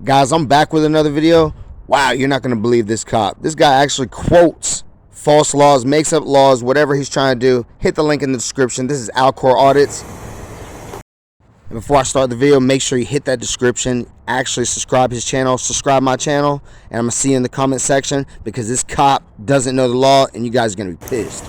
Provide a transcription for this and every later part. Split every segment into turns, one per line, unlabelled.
Guys, I'm back with another video. Wow, you're not going to believe this cop. This guy actually quotes false laws, makes up laws, whatever he's trying to do. Hit the link in the description. This is AUDIT. And before I start the video, make sure you hit that description. Actually subscribe his channel, subscribe my channel, and I'm going to see you in the comment section because this cop doesn't know the law and you guys are going to be pissed.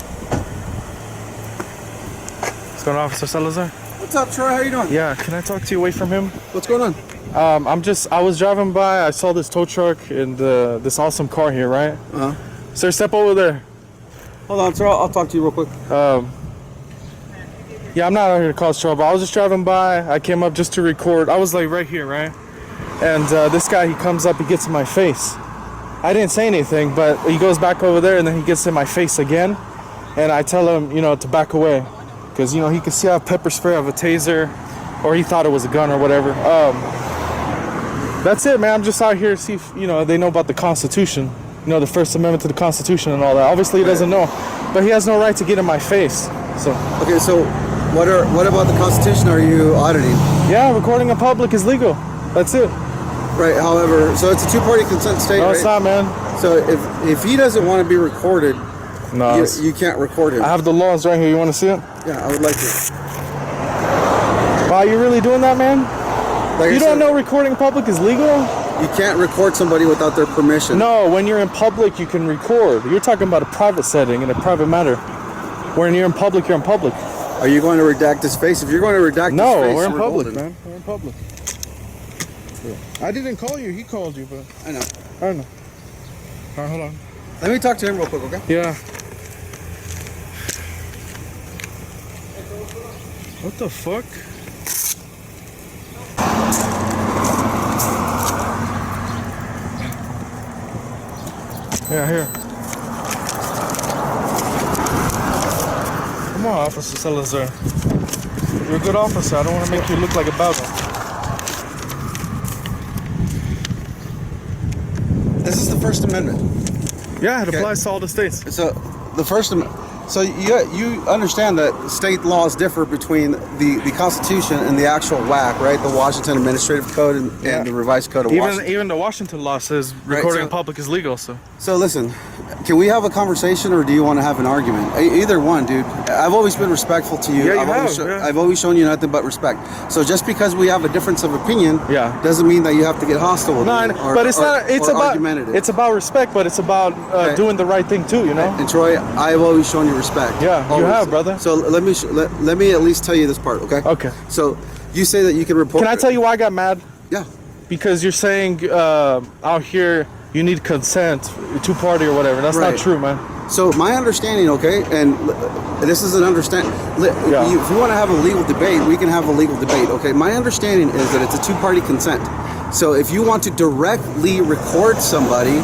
What's going on, Officer Salazar?
What's up, Troy? How you doing?
Yeah, can I talk to you away from him?
What's going on?
I was driving by, I saw this tow truck and this awesome car here, right?
Uh-huh.
Sir, step over there.
Hold on, sir. I'll talk to you real quick.
Yeah, I'm not out here to cause trouble. I was just driving by. I came up just to record. I was like right here, right? And this guy, he comes up, he gets in my face. I didn't say anything, but he goes back over there and then he gets in my face again. And I tell him, to back away. Because, he could see I have pepper spray, I have a taser, or he thought it was a gun or whatever. That's it, man. I'm just out here to see if, they know about the Constitution. The First Amendment to the Constitution and all that. Obviously, he doesn't know. But he has no right to get in my face. So.
Okay, so what about the Constitution are you auditing?
Yeah, recording in public is legal. That's it.
Right, however, so it's a two-party consent state,
No,
right?
it's not, man.
So if he doesn't want to be recorded,
No,
you can't record him.
I have the laws right here. You want to see it?
Yeah, I would like to.
Wow, you really doing that, man?
Like
You don't know recording in public is legal?
You can't record somebody without their permission.
No, when you're in public, you can record. You're talking about a private setting in a private matter. When you're in public, you're in public.
Are you going to redact his face? If you're going to redact his face,
No, we're in public,
golden.
man. We're in public. Yeah. I didn't call you. He called you, but
I know.
I don't know. All right, hold on.
Let me talk to him real quick, okay?
Yeah. What the fuck? Yeah, here. Come on, Officer Salazar. You're a good officer. I don't want to make you look like a bad one.
This is the First Amendment.
Yeah, it
Okay.
applies to all the states.
So the First Amendment. So you understand that state laws differ between the Constitution and the actual WAC, right? The Washington Administrative Code and the Revised Code of Washington.
Even the Washington law says recording in public is legal. So
listen, can we have a conversation or do you want to have an argument? Either one, dude. I've always been respectful to you.
Yeah,
I've always shown you nothing but respect. So just because we have a difference of opinion, doesn't mean that you have to get hostile with me.
But it's not. It's about
argumentative.
It's about respect, but it's about doing the right thing too.
And Troy, I've always shown you respect.
Yeah,
always.
you have, brother.
So let me at least tell you this part, okay?
Okay.
So you say that you can report.
Can I tell you why I got mad?
Yeah.
Because you're saying out here you need consent, two-party or whatever. That's not true, man.
So my understanding, okay, and this is an understanding. If we want to have a legal debate, we can have a legal debate, okay? My understanding is that it's a two-party consent. So if you want to directly record somebody,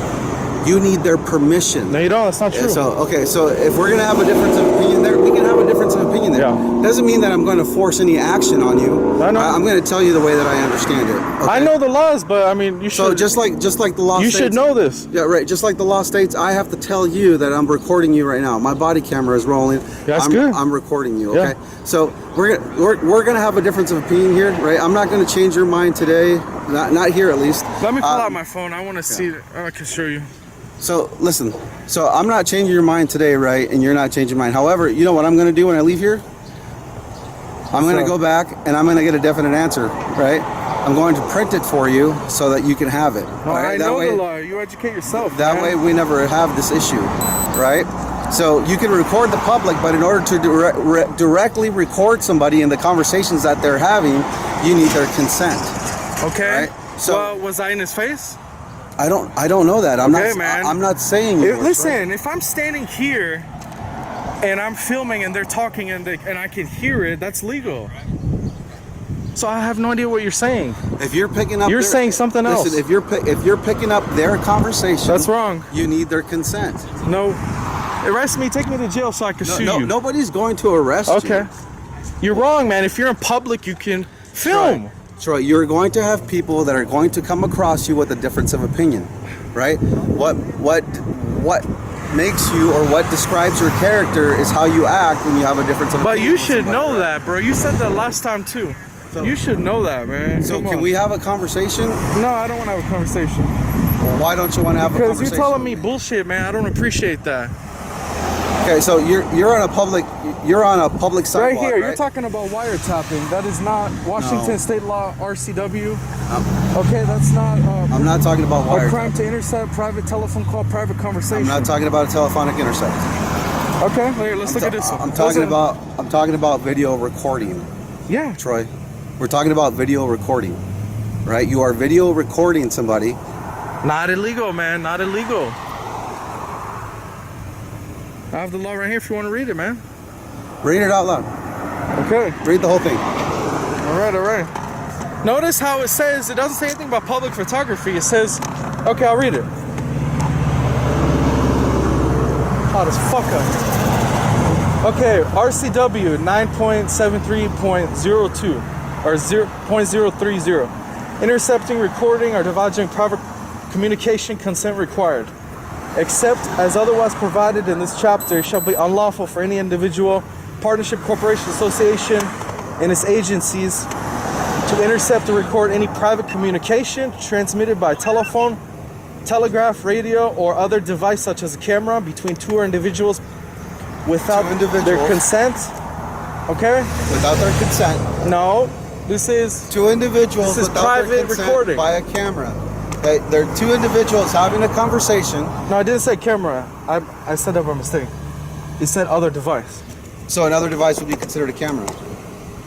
you need their permission.
No, you don't. That's not true.
So if we're gonna have a difference of opinion there, we can have a difference of opinion there.
Yeah.
Doesn't mean that I'm going to force any action on you.
I know.
I'm going to tell you the way that I understand it. Okay?
I know the laws, but I mean, you should.
So just like the law.
You
states,
should know this.
Yeah, right. Just like the law states, I have to tell you that I'm recording you right now. My body camera is rolling.
That's good.
I'm recording you. Okay.
Yeah.
So we're gonna have a difference of opinion here, right? I'm not going to change your mind today. Not here, at least.
Let me pull out my phone. I want to see it. I can show you.
So listen, so I'm not changing your mind today, right? And you're not changing mine. However, you know what I'm going to do when I leave here? I'm going to go back and I'm going to get a definite answer, right? I'm going to print it for you so that you can have it.
No,
right?
I know the law. You educate yourself.
That way we never have this issue, right? So you can record the public, but in order to directly record somebody in the conversations that they're having, you need their consent.
Okay.
Right? So
well, was I in his face?
I don't know that. I'm not saying you.
Listen, if I'm standing here and I'm filming and they're talking and I can hear it, that's legal. So I have no idea what you're saying.
If you're picking up,
you're saying something else.
Listen, if you're picking up their conversation,
that's wrong.
You need their consent.
No, arrest me, take me to jail so I can sue you.
Nobody's going to arrest you.
Okay, you're wrong, man. If you're in public, you can film.
Troy, you're going to have people that are going to come across you with a difference of opinion, right? What makes you or what describes your character is how you act when you have a difference of opinion.
But you should know that, bro. You said that last time too. You should know that, man.
So
Come
can
on.
we have a conversation?
No, I don't want to have a conversation.
Well, why don't you want to have a
Because
conversation?
you're telling me bullshit, man. I don't appreciate that.
Okay, so you're on a public sidewalk,
Right here,
right?
you're talking about wiretapping. That is not Washington
No.
State Law RCW. Okay, that's not.
I'm not talking about
A
wire.
crime to intercept private telephone call, private conversation.
I'm not talking about a telephonic intercept.
Okay, here, let's look at this one.
I'm talking about video recording,
Yeah.
Troy. We're talking about video recording, right? You are video recording somebody.
Not illegal, man. Not illegal. I have the law right here if you want to read it, man.
Read it out loud.
Okay.
Read the whole thing.
All right. Notice how it says, it doesn't say anything about public photography. It says, okay, I'll read it. Hot as fuck up. Okay, RCW 9.73.02 or 0.030. Intercepting, recording, or divulging private communication, consent required. Except as otherwise provided in this chapter, it shall be unlawful for any individual, partnership, corporation, association, and its agencies to intercept or record any private communication transmitted by telephone, telegraph, radio, or other device such as a camera between two individuals without their consent. Okay?
Without their consent.
No, this is
Two individuals
This is
without
private
their consent
recording.
by a camera. They're two individuals having a conversation.
No, I didn't say camera. I said that by mistake. It said other device.
So another device would be considered a camera.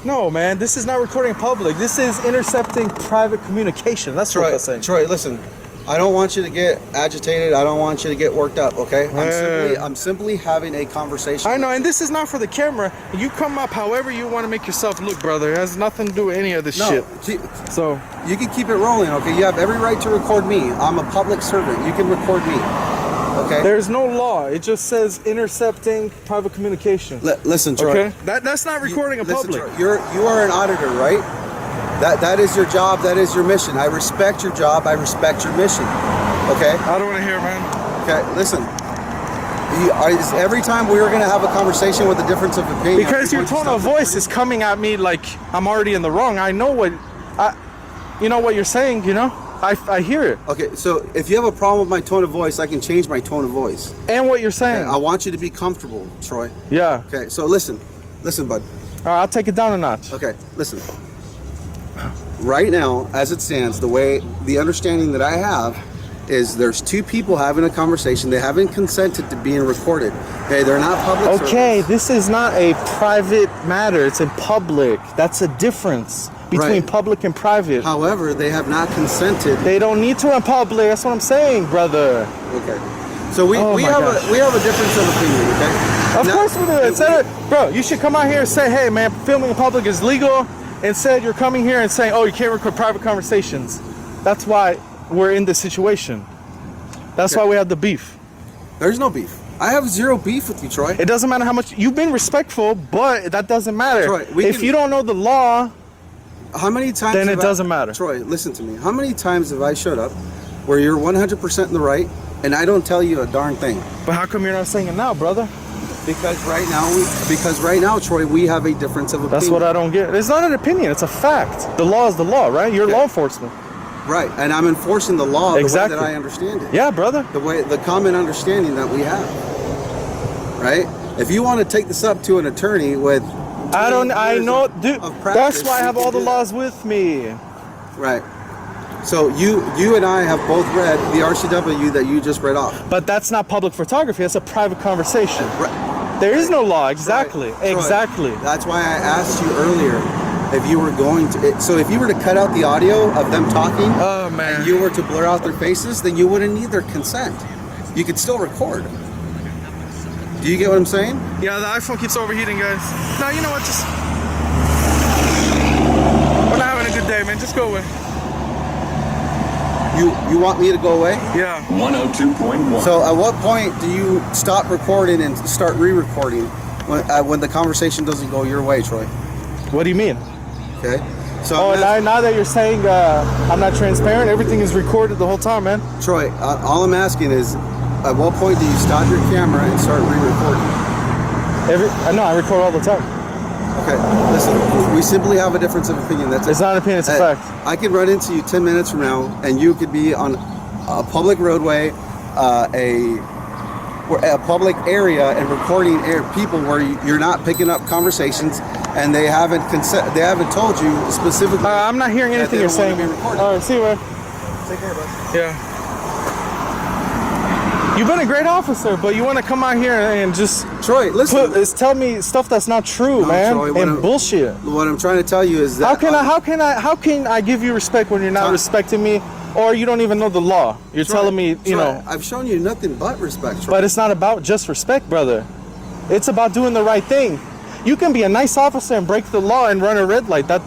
No, man, this is not recording public. This is intercepting private communication. That's what I'm saying.
Troy, listen. I don't want you to get agitated. I don't want you to get worked up, okay? I'm simply having a conversation.
I know, and this is not for the camera. You come up however you want to make yourself look, brother. It has nothing to do with any of this shit. So
you can keep it rolling, okay? You have every right to record me. I'm a public servant. You can record me, okay?
there's no law. It just says intercepting private communication.
Listen, Troy.
Okay, that's not recording in public.
Troy, you are an auditor, right? That is your job. That is your mission. I respect your job. I respect your mission. Okay.
I don't want to hear, man.
Okay. Listen. Every time we were going to have a conversation with a difference of opinion.
Because your tone of voice is coming at me like I'm already in the wrong. I know what you're saying. You know, I hear it.
Okay. So if you have a problem with my tone of voice, I can change my tone of voice.
And what you're saying.
Okay, I want you to be comfortable, Troy.
Yeah.
Okay. So listen, bud.
All right, I'll take it down a notch.
Okay. Listen. Right now, as it stands, the understanding that I have is there's two people having a conversation. They haven't consented to being recorded. Okay, they're not public.
Okay,
service.
this is not a private matter. It's in public. That's a difference between
Right.
public and private.
However, they have not consented.
They don't need to in public. That's what I'm saying, brother.
Okay. So we
Oh my
have
gosh.
a difference of opinion. Okay.
Of course we do. Bro, you should come out here and say, hey, man, filming in public is legal. Instead, you're coming here and saying, oh, you can't record private conversations. That's why we're in this situation. That's why we have the beef.
There's no beef. I have zero beef with you, Troy.
It doesn't matter how much you've been respectful, but that doesn't matter.
Troy,
if you don't know the law,
How many times?
then it doesn't matter.
Troy, listen to me. How many times have I showed up where you're 100% in the right and I don't tell you a darn thing?
But how come you're not saying it now, brother?
Because right now, Troy, we have a difference of opinion.
That's what I don't get. It's not an opinion. It's a fact. The law is the law, right? You're law enforcement.
Right, and I'm enforcing the law
Exactly.
the way that I understand it.
Yeah, brother.
The common understanding that we have. Right? If you want to take this up to an attorney with
I know, dude.
of
That's
practice,
why I
you
have
can
all the
do that.
laws with me.
Right. So you and I have both read the RCW that you just read off.
But that's not public photography. That's a private conversation.
Right.
There is no law. Exactly.
Troy,
Exactly.
That's why I asked you earlier if you were going to. So if you were to cut out the audio of them talking,
Oh, man.
and you were to blur out their faces, then you wouldn't need their consent. You could still record. Do you get what I'm saying?
Yeah, the iPhone keeps overheating, guys. No, you know what? Just we're not having a good day, man. Just go away.
You want me to go away?
Yeah.
102.1.
So at what point do you stop recording and start re-recording when the conversation doesn't go your way, Troy?
What do you mean?
Okay. So
Oh, now that you're saying I'm not transparent, everything is recorded the whole time, man.
Troy, all I'm asking is, at what point do you stop your camera and start re-recording?
I record all the time.
Okay, listen, we simply have a difference of opinion. That's it.
It's not an opinion, it's a fact.
I could run into you 10 minutes from now, and you could be on a public roadway, a public area, and recording people where you're not picking up conversations, and they haven't told you specifically.
I'm not hearing anything you're saying. All right, see you, man.
Take care, bud.
Yeah. You've been a great officer, but you want to come out here and just
Troy, listen.
tell me stuff that's not true,
No,
man,
Troy,
and bullshit.
What I'm trying to tell you is that
How can I give you respect when you're not respecting me, or you don't even know the law? You're
Troy,
telling me, you know.
I've shown you nothing but respect, Troy.
But it's not about just respect, brother. It's about doing the right thing. You can be a nice officer and break the law and run a red light. That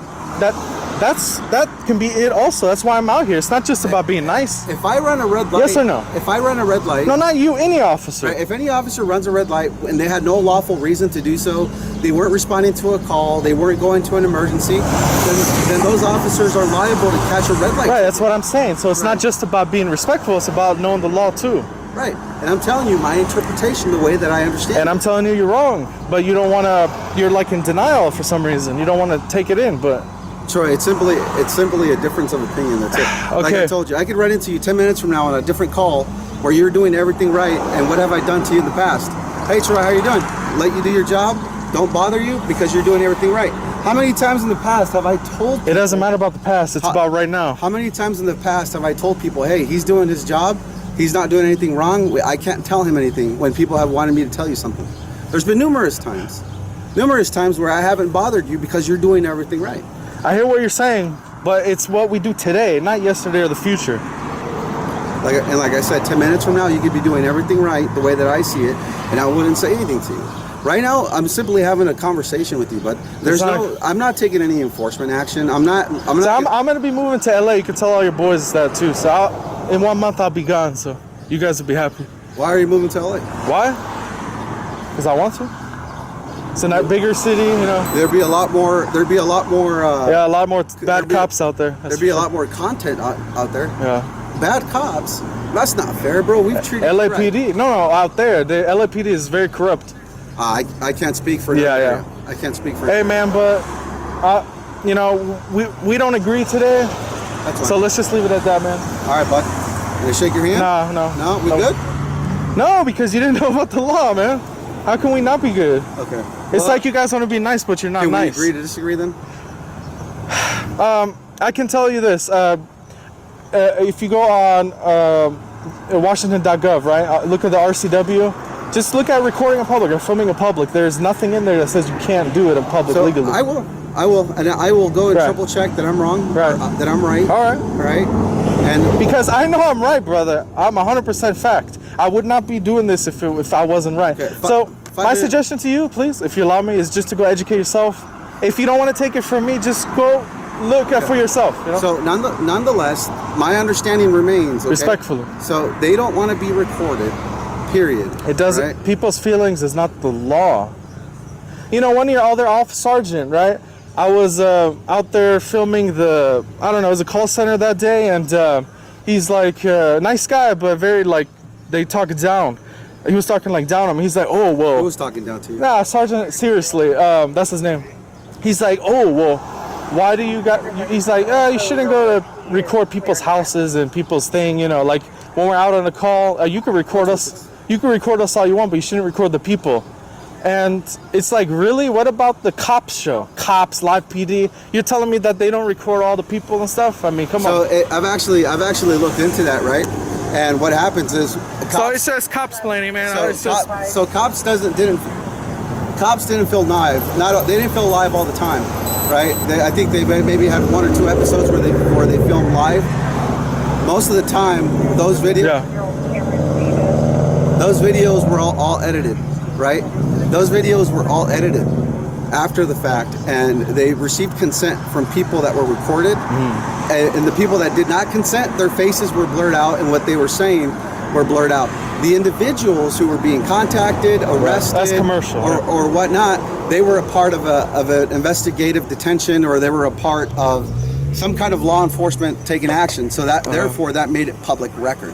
can be it also. That's why I'm out here. It's not just about being nice.
If I run a red light,
yes or no?
If I run a red light,
no, not you, any officer.
Right, if any officer runs a red light and they had no lawful reason to do so, they weren't responding to a call, they weren't going to an emergency, then those officers are liable to catch a red light.
Right, that's what I'm saying. So it's not just about being respectful, it's about knowing the law too.
Right, and I'm telling you my interpretation the way that I understand
and I'm telling you you're wrong, but you don't want to, you're like in denial for some reason. You don't want to take it in, but...
Troy, it's simply a difference of opinion, that's it.
Okay.
Like I told you, I could run into you 10 minutes from now on a different call where you're doing everything right, and what have I done to you in the past? Hey Troy, how you doing? Let you do your job, don't bother you because you're doing everything right. How many times in the past have I told people,
it doesn't matter about the past, it's about right now.
How many times in the past have I told people, hey, he's doing his job, he's not doing anything wrong, I can't tell him anything, when people have wanted me to tell you something? There's been numerous times where I haven't bothered you because you're doing everything right.
I hear what you're saying, but it's what we do today, not yesterday or the future.
Like I said, 10 minutes from now, you could be doing everything right the way that I see it, and I wouldn't say anything to you. Right now, I'm simply having a conversation with you, but I'm not taking any enforcement action. I'm going
to be moving to LA. You can tell all your boys that too. So in 1 month, I'll be gone. So you guys will be happy.
Why are you moving to LA?
Why? Because I want to. It's in that bigger city, you know.
There'd be a lot more.
Yeah, a lot more bad cops out there.
There'd be a lot more content out there.
Yeah.
Bad cops. That's not fair, bro. We've treated
LAPD.
Right.
No, out there, the LAPD is very corrupt.
I can't speak for.
Yeah.
I can't speak for.
Hey, man, but you know, we don't agree today.
That's fine.
So let's just leave it at that, man.
All right, bud. Can I shake your hand?
No.
We good?
No, because you didn't know about the law, man. How can we not be good?
Okay.
It's like you guys want to be nice, but you're not nice.
Can we agree to disagree then?
I can tell you this. If you go on Washington.gov, right? Look at the RCW. Just look at recording in public or filming in public. There's nothing in there that says you can't do it in public legally.
I will, and I will go and triple check that I'm wrong, that I'm right.
All
right. And
because I know I'm right, brother. I'm 100% fact. I would not be doing this if I wasn't right. Okay, so my suggestion to you, please, if you allow me, is just to go educate yourself. If you don't want to take it from me, just go look at for yourself. You know?
So nonetheless, my understanding remains. Okay?
Respectfully.
So they don't want to be recorded. Period.
It doesn't. Right? People's feelings is not the law. You know, one year, other off sergeant, right? I was out there filming it was a call center that day, and he's like, nice guy, but very like, they talk down. He was talking like down on me. He's like, oh, whoa.
Who was talking down to you?
Nah, Sergeant, seriously, that's his name. He's like, oh, well, why do you got, he's like, you shouldn't go to record people's houses and people's thing, you know, like when we're out on a call, you can record us all you want, but you shouldn't record the people. And it's like, really? What about the cops show? Cops, live PD? You're telling me that they don't record all the people and stuff? I mean, come on.
So I've actually looked into that, right? And what happens is,
so it's just cops planning, man.
So cops didn't film live. They didn't film live all the time, right? I think they maybe had 1 or 2 episodes where they filmed live. Most of the time, those videos were all edited, right? Those videos were all edited after the fact, and they received consent from people that were recorded, and the people that did not consent, their faces were blurred out, and what they were saying were blurred out. The individuals who were being contacted, arrested,
that's commercial,
or whatnot, they were a part of an investigative detention, or they were a part of some kind of law enforcement taking action. So that therefore that made it public record.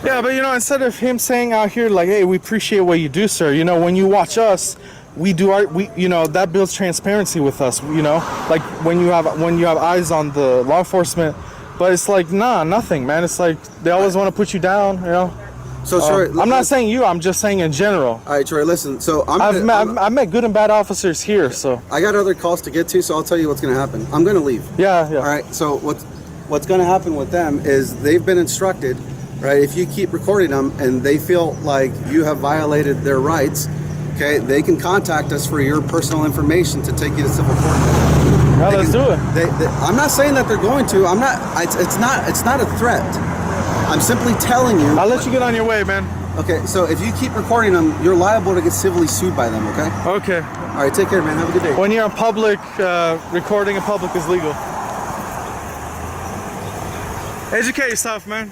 Yeah, but you know, instead of him saying out here like, hey, we appreciate what you do, sir, you know, when you watch us, you know, that builds transparency with us, you know, like when you have eyes on the law enforcement, but it's like, nah, nothing, man. It's like they always want to put you down, you know.
So Troy,
I'm not saying you, I'm just saying in general.
All right, Troy, listen. So
I've met good and bad officers here, so
I got other calls to get to, so I'll tell you what's going to happen. I'm going to leave.
Yeah.
All right. So what's going to happen with them is they've been instructed, right? If you keep recording them and they feel like you have violated their rights, okay, they can contact us for your personal information to take you to civil court.
Yeah, let's do it.
I'm not saying that they're going to. I'm not. It's not a threat. I'm simply telling you.
I'll let you get on your way, man.
Okay, so if you keep recording them, you're liable to get civilly sued by them, okay?
Okay.
All right, take care, man. Have a good day.
When you're in public, recording in public is legal. Educate yourself, man.